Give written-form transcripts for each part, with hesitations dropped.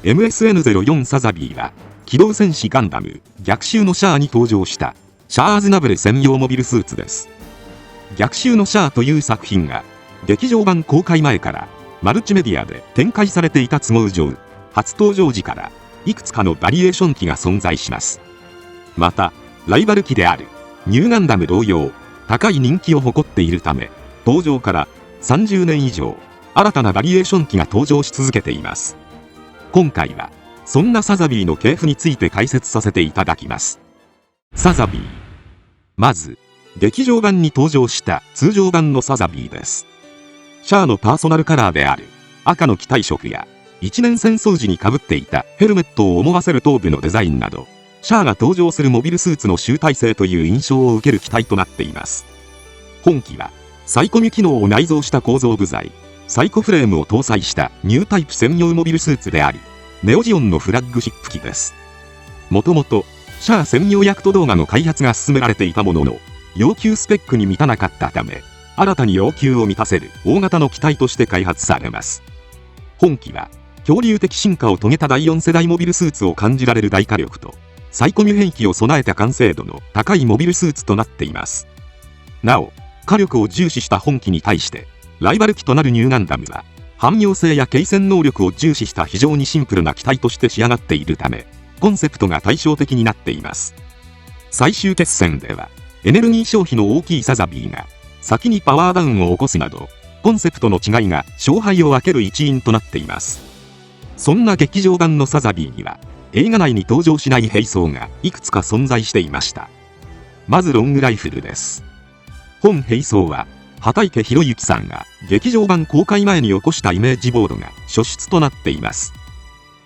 MSN-04 サザビーは、機動戦士ガンダム逆襲のシャアに登場したシャア・アズナブル専用モビルスーツです。逆襲のシャアという作品が劇場版公開前からマルチメディアで展開されていた都合上、初登場時からいくつかのバリエーション機が存在します。またライバル機であるニューガンダム同様高い人気を誇っているため、登場から30年以上新たなバリエーション機が登場し続けています。今回はそんなサザビーの系譜について解説させていただきます。サザビー。まず劇場版に登場した通常版のサザビーです。シャアのパーソナルカラーである赤の機体色や一年戦争時にかぶっていたヘルメットを思わせる頭部のデザインなど、シャアが登場するモビルスーツの集大成という印象を受ける機体となっています。本機はサイコミ機能を内蔵した構造部材サイコフレームを搭載したニュータイプ専用モビルスーツであり、ネオジオンのフラッグシップ機です。もともとシャア専用ヤクト動画の開発が進められていたものの、要求スペックに満たなかったため、新たに要求を満たせる大型の機体として開発されます。本機は恐竜的進化を遂げた第4世代モビルスーツを感じられる大火力とサイコミ兵器を備えた完成度の高いモビルスーツとなっています。なお火力を重視した本機に対してライバル機となるニューガンダムは汎用性や継戦能力を重視した非常にシンプルな機体として仕上がっているため、コンセプトが対照的になっています。最終決戦ではエネルギー消費の大きいサザビーが先にパワーダウンを起こすなど、コンセプトの違いが勝敗を分ける一因となっています。そんな劇場版のサザビーには映画内に登場しない兵装がいくつか存在していました。まずロングライフルです。本兵装は畑池博之さんが劇場版公開前に起こしたイメージボードが初出となっています。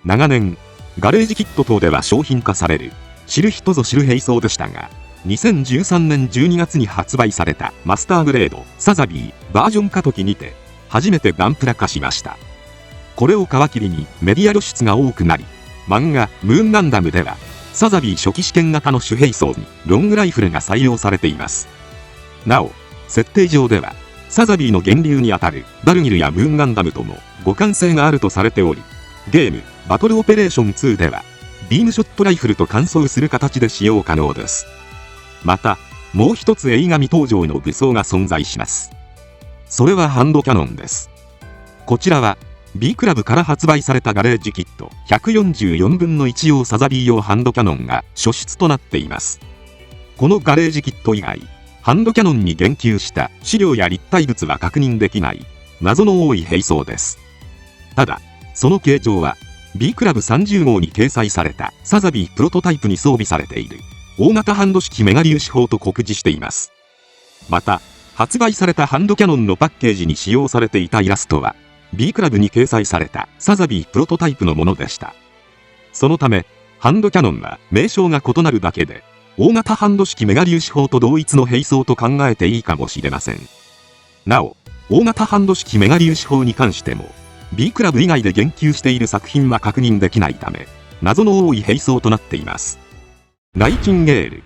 長年ガレージキット等では商品化される知る人ぞ知る兵装でしたが、2013年12月に発売されたマスターグレードサザビーバージョン過渡期にて初めてガンプラ化しました。これを皮切りにメディア露出が多くなり、漫画ムーンガンダムではサザビー初期試験型の主兵装にロングライフルが採用されています。なお設定上ではサザビーの源流にあたるダルギルやムーンガンダムとも互換性があるとされており、ゲームバトルオペレーション2ではビームショットライフルと換装する形で使用可能です。またもう一つ映画未登場の武装が存在します。それはハンドキャノンです。こちらは B クラブから発売されたガレージキット144分の1用サザビー用ハンドキャノンが初出となっています。このガレージキット以外ハンドキャノンに言及した資料や立体物は確認できない謎の多い兵装です。ただその形状は B クラブ30号に掲載されたサザビープロトタイプに装備されている大型ハンド式メガ粒子砲と酷似しています。また発売されたハンドキャノンのパッケージに使用されていたイラストは B クラブに掲載されたサザビープロトタイプのものでした。そのためハンドキャノンは名称が異なるだけで大型ハンド式メガ粒子砲と同一の兵装と考えていいかもしれません。なお大型ハンド式メガ粒子砲に関しても B クラブ以外で言及している作品は確認できないため謎の多い兵装となっています。ナイチンゲール。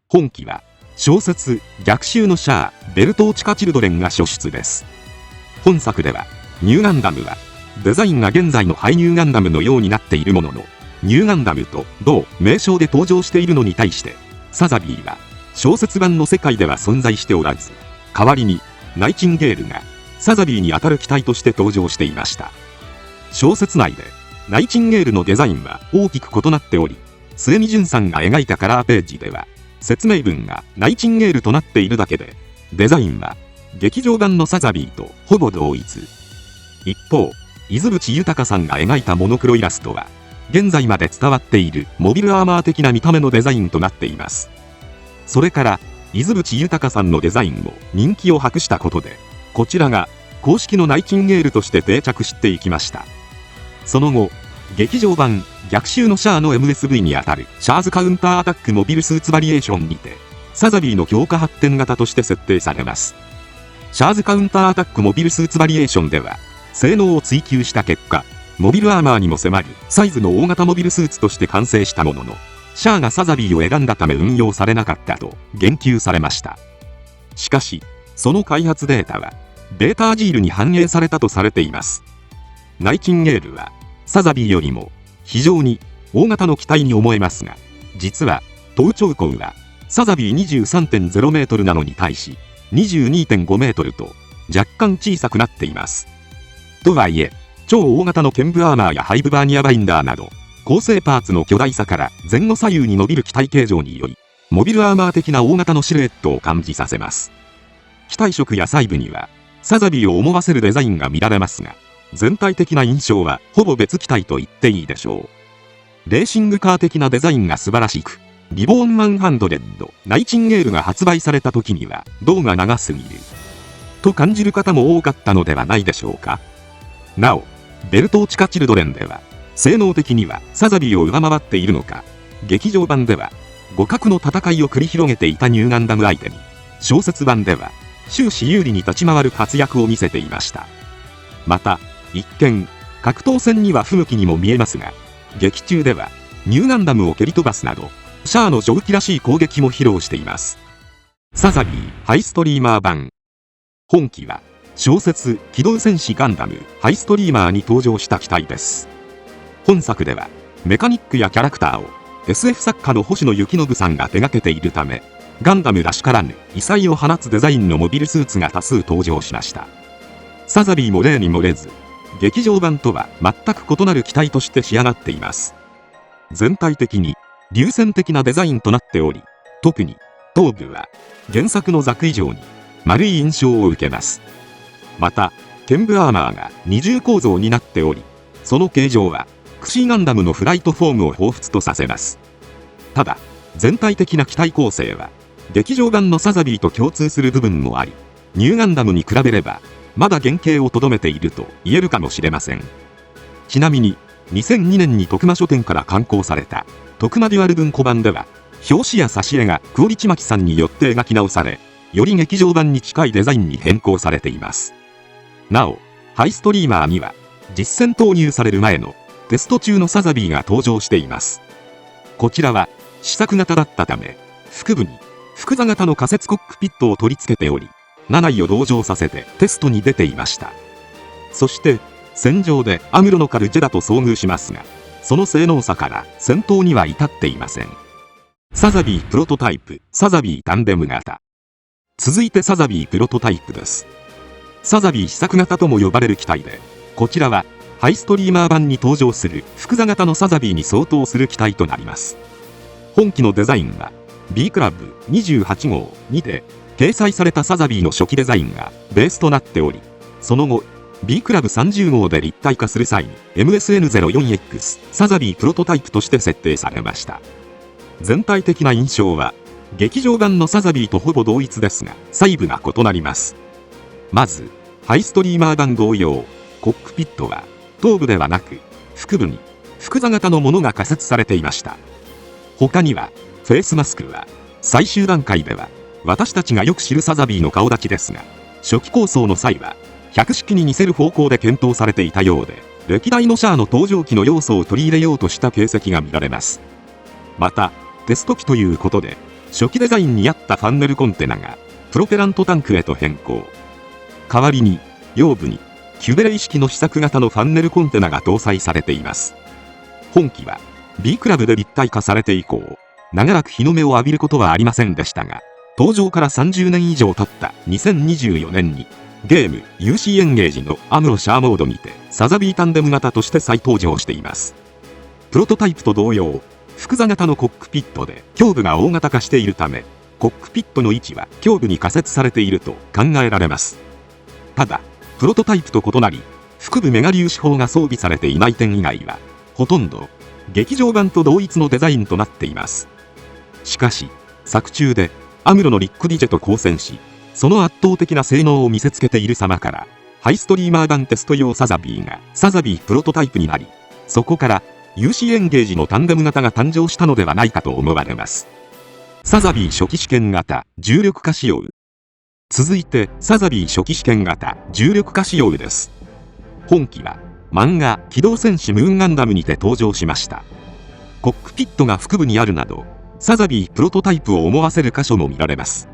本機は小説逆襲のシャア・ベルトーチカ・チルドレンが初出です。本作ではニューガンダムはデザインが現在のハイニューガンダムのようになっているものの、ニューガンダムと同名称で登場しているのに対してサザビーは小説版の世界では存在しておらず、代わりにナイチンゲールがサザビーにあたる機体として登場していました。小説内でナイチンゲールのデザインは大きく異なっており、末見淳さんが描いたカラーページでは説明文がナイチンゲールとなっているだけで、デザインは劇場版のサザビーとほぼ同一。一方伊豆淵豊さんが描いたモノクロイラストは現在まで伝わっているモビルアーマー的な見た目のデザインとなっています。それから伊豆淵豊さんのデザインも人気を博したことで、こちらが公式のナイチンゲールとして定着していきました。その後劇場版逆襲のシャアの MSV にあたるシャーズカウンターアタックモビルスーツバリエーションにてサザビーの強化発展型として設定されます。シャーズカウンターアタックモビルスーツバリエーションでは性能を追求した結果、モビルアーマーにも迫るサイズの大型モビルスーツとして完成したものの、シャアがサザビーを選んだため運用されなかったと言及されました。しかしその開発データはベータアジールに反映されたとされています。ナイチンゲールはサザビーよりも非常に大型の機体に思えますが、実は頭頂高はサザビー 23.0 メートルなのに対し 22.5 メートルと若干小さくなっています。とはいえ、超大型の剣舞アーマーやハイブバーニアバインダーなど構成パーツの巨大さから前後左右に伸びる機体形状により、モビルアーマー的な大型のシルエットを感じさせます。機体色や細部にはサザビーを思わせるデザインが見られますが、全体的な印象はほぼ別機体と言っていいでしょう。レーシングカー的なデザインが素晴らしく、リボーン100ナイチンゲールが発売された時には胴が長すぎると感じる方も多かったのではないでしょうか。なお、ベルトーチカチルドレンでは性能的にはサザビーを上回っているのか、劇場版では互角の戦いを繰り広げていたニューガンダム相手に、小説版では終始有利に立ち回る活躍を見せていました。また一見格闘戦には不向きにも見えますが、劇中ではニューガンダムを蹴り飛ばすなどシャアの蒸気らしい攻撃も披露しています。サザビーハイストリーマー版。本機は小説機動戦士ガンダムハイストリーマーに登場した機体です。本作ではメカニックやキャラクターを SF 作家の星野幸信さんが手掛けているため、ガンダムらしからぬ異彩を放つデザインのモビルスーツが多数登場しました。サザビーも例に漏れず、劇場版とは全く異なる機体として仕上がっています。全体的に流線的なデザインとなっており、特に頭部は原作のザク以上に丸い印象を受けます。また剣舞アーマーが二重構造になっており、その形状はクシーガンダムのフライトフォームを彷彿とさせます。ただ全体的な機体構成は劇場版のサザビーと共通する部分もあり、ニューガンダムに比べればまだ原型をとどめていると言えるかもしれません。ちなみに2002年に徳間書店から刊行された徳間デュアル文庫版では、表紙や挿絵がクオリちまきさんによって描き直され、より劇場版に近いデザインに変更されています。なおハイストリーマーには実戦投入される前のテスト中のサザビーが登場しています。こちらは試作型だったため、腹部に複座型の仮設コックピットを取り付けており、7位を同乗させてテストに出ていました。そして戦場でアムロのカルジェダと遭遇しますが、その性能差から戦闘には至っていません。サザビープロトタイプ、サザビータンデム型。続いてサザビープロトタイプです。サザビー試作型とも呼ばれる機体で、こちらはハイストリーマー版に登場する複座型のサザビーに相当する機体となります。本機のデザインは B クラブ28号にて掲載されたサザビーの初期デザインがベースとなっており、その後 B クラブ30号で立体化する際に MSN04X サザビープロトタイプとして設定されました。全体的な印象は劇場版のサザビーとほぼ同一ですが、細部が異なります。まずハイストリーマー版同様、コックピットは頭部ではなく腹部に複座型のものが仮設されていました。他にはフェイスマスクは最終段階では私たちがよく知るサザビーの顔立ちですが、初期構想の際は100式に似せる方向で検討されていたようで、歴代のシャアの登場機の要素を取り入れようとした形跡が見られます。またテスト機ということで、初期デザインに合ったファンネルコンテナがプロペラントタンクへと変更。代わりに腰部にキュベレイ式の試作型のファンネルコンテナが搭載されています。本機は B クラブで立体化されて以降、長らく日の目を浴びることはありませんでしたが、登場から30年以上経った2024年にゲーム UC エンゲージのアムロシャアモードにてサザビータンデム型として再登場しています。プロトタイプと同様、複座型のコックピットで胸部が大型化しているため、コックピットの位置は胸部に仮設されていると考えられます。ただプロトタイプと異なり、腹部メガ粒子砲が装備されていない点以外はほとんど劇場版と同一のデザインとなっています。しかし作中でアムロのリック・ディジェと交戦し、その圧倒的な性能を見せつけている様から、ハイストリーマー版テスト用サザビーがサザビープロトタイプになり、そこから UC エンゲージのタンデム型が誕生したのではないかと思われます。サザビー初期試験型重力化仕様。続いてサザビー初期試験型重力化仕様です。本機は漫画機動戦士ムーンガンダムにて登場しました。コックピットが腹部にあるなど、サザビープロトタイプを思わせる箇所も見られます。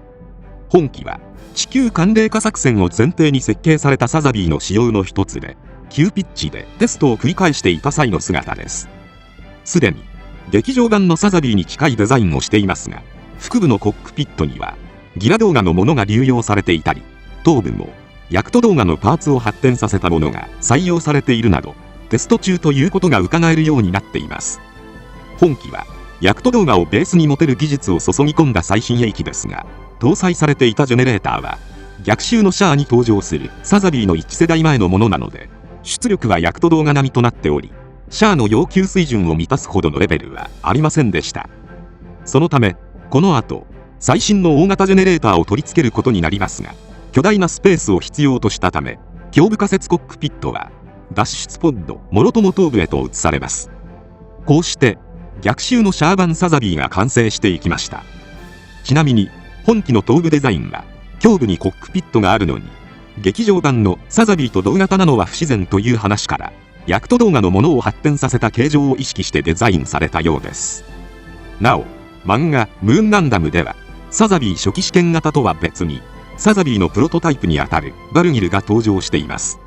本機は地球寒冷化作戦を前提に設計されたサザビーの仕様の一つで、急ピッチでテストを繰り返していた際の姿です。すでに劇場版のサザビーに近いデザインをしていますが、腹部のコックピットにはギラ動画のものが流用されていたり、頭部もヤクト動画のパーツを発展させたものが採用されているなど、テスト中ということが伺えるようになっています。本機はヤクト動画をベースに持てる技術を注ぎ込んだ最新鋭機ですが、搭載されていたジェネレーターは逆襲のシャアに登場するサザビーの1世代前のものなので、出力はヤクト動画並みとなっており、シャアの要求水準を満たすほどのレベルはありませんでした。そのためこの後最新の大型ジェネレーターを取り付けることになりますが、巨大なスペースを必要としたため、胸部仮設コックピットは脱出ポッドもろとも頭部へと移されます。こうして逆襲のシャア版サザビーが完成していきました。ちなみに本機の頭部デザインは胸部にコックピットがあるのに、劇場版のサザビーと同型なのは不自然という話から、ヤクト動画のものを発展させた形状を意識してデザインされたようです。なお漫画ムーンガンダムではサザビー初期試験型とは別にサザビーのプロトタイプにあたるバルギルが登場しています。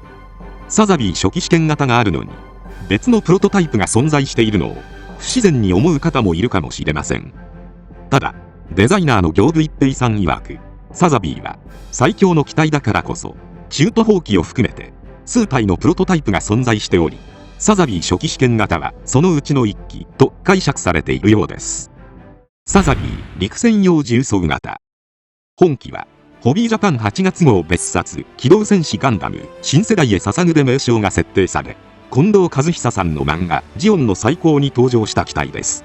サザビー初期試験型があるのに別のプロトタイプが存在しているのを不自然に思う方もいるかもしれません。ただデザイナーの行部一平さん曰く、サザビーは最強の機体だからこそ中途砲器を含めて数体のプロトタイプが存在しており、サザビー初期試験型はそのうちの1機と解釈されているようです。サザビー陸戦用重装型。本機はホビージャパン8月号別冊機動戦士ガンダム新世代へ捧ぐで名称が設定され、近藤和久さんの漫画ジオンの最高に登場した機体です。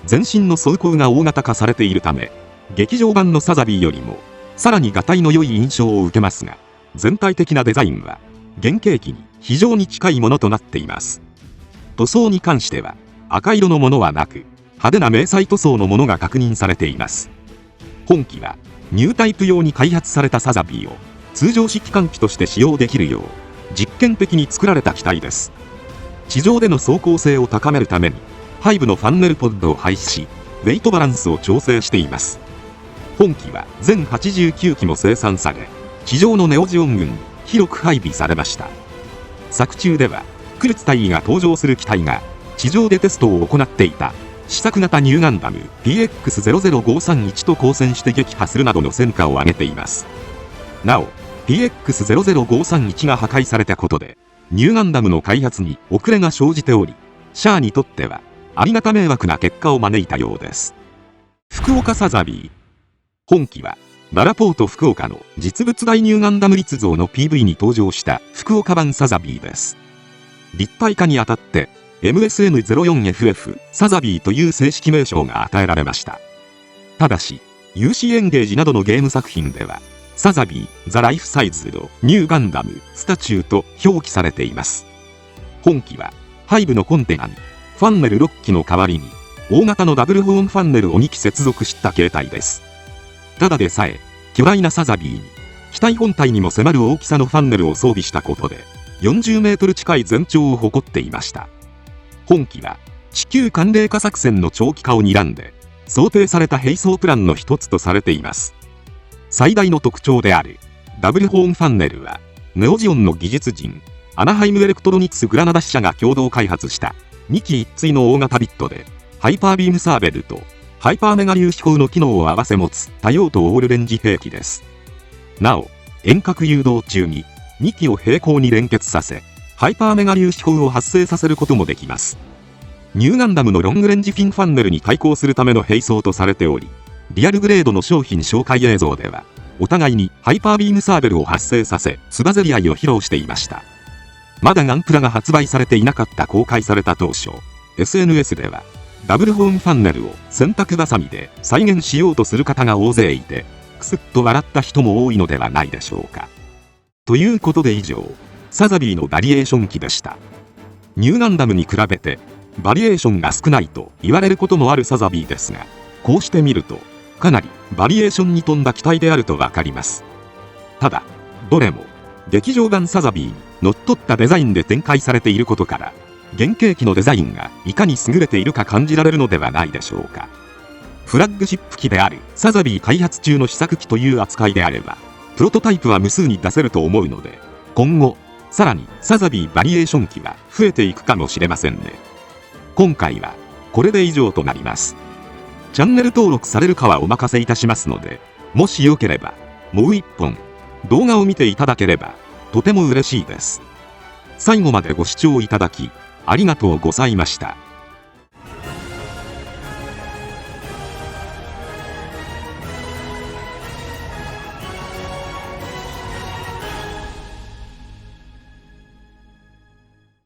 全身の装甲が大型化されているため、劇場版のサザビーよりもさらにがたいの良い印象を受けますが、全体的なデザインは原型機に非常に近いものとなっています。塗装に関しては赤色のものはなく、派手な迷彩塗装のものが確認されています。本機はニュータイプ用に開発されたサザビーを通常式艦機として使用できるよう実験的に作られた機体です。地上での走行性を高めるために背部のファンネルポッドを廃止し、ウェイトバランスを調整しています。本機は全89機も生産され、地上のネオジオン軍に広く配備されました。作中ではクルツ大尉が登場する機体が地上でテストを行っていた試作型ニューガンダム PX00531 と交戦して撃破するなどの戦果を挙げています。なお PX00531 が破壊されたことでニューガンダムの開発に遅れが生じており、シャアにとってはありがた迷惑な結果を招いたようです。福岡サザビー。本機はララポート福岡の実物大ニューガンダム立像の PV に登場した福岡版サザビーです。立体化にあたってMSN04FF サザビーという正式名称が与えられました。ただし UC エンゲージなどのゲーム作品ではサザビーザ・ライフサイズドニューガンダムスタチューと表記されています。本機は背部のコンテナにファンネル6機の代わりに大型のダブルホーンファンネルを2機接続した形態です。ただでさえ巨大なサザビーに機体本体にも迫る大きさのファンネルを装備したことで40メートル近い全長を誇っていました。本機は地球寒冷化作戦の長期化を睨んで想定された並走プランの一つとされています。最大の特徴であるダブルホーンファンネルはネオジオンの技術陣アナハイムエレクトロニクスグラナダ支社が共同開発した2機一対の大型ビットでハイパービームサーベルとハイパーメガ粒子砲の機能を併せ持つ多用途オールレンジ兵器です。なお遠隔誘導中に2機を平行に連結させハイパーメガ粒子砲を発生させることもできます。ニューガンダムのロングレンジフィンファンネルに対抗するための並走とされており、リアルグレードの商品紹介映像ではお互いにハイパービームサーベルを発生させつばぜり合いを披露していました。まだガンプラが発売されていなかった公開された当初、 SNS ではダブルホーンファンネルを洗濯バサミで再現しようとする方が大勢いて、クスッと笑った人も多いのではないでしょうか。ということで以上、サザビーのバリエーション機でした。ニューガンダムに比べてバリエーションが少ないと言われることもあるサザビーですが、こうして見るとかなりバリエーションに富んだ機体であるとわかります。ただどれも劇場版サザビーにのっとったデザインで展開されていることから、原型機のデザインがいかに優れているか感じられるのではないでしょうか。フラッグシップ機であるサザビー開発中の試作機という扱いであればプロトタイプは無数に出せると思うので、今後さらにサザビーバリエーション機が増えていくかもしれませんね。今回はこれで以上となります。チャンネル登録されるかはお任せいたしますので、もしよければもう一本動画を見ていただければとても嬉しいです。最後までご視聴いただきありがとうございました。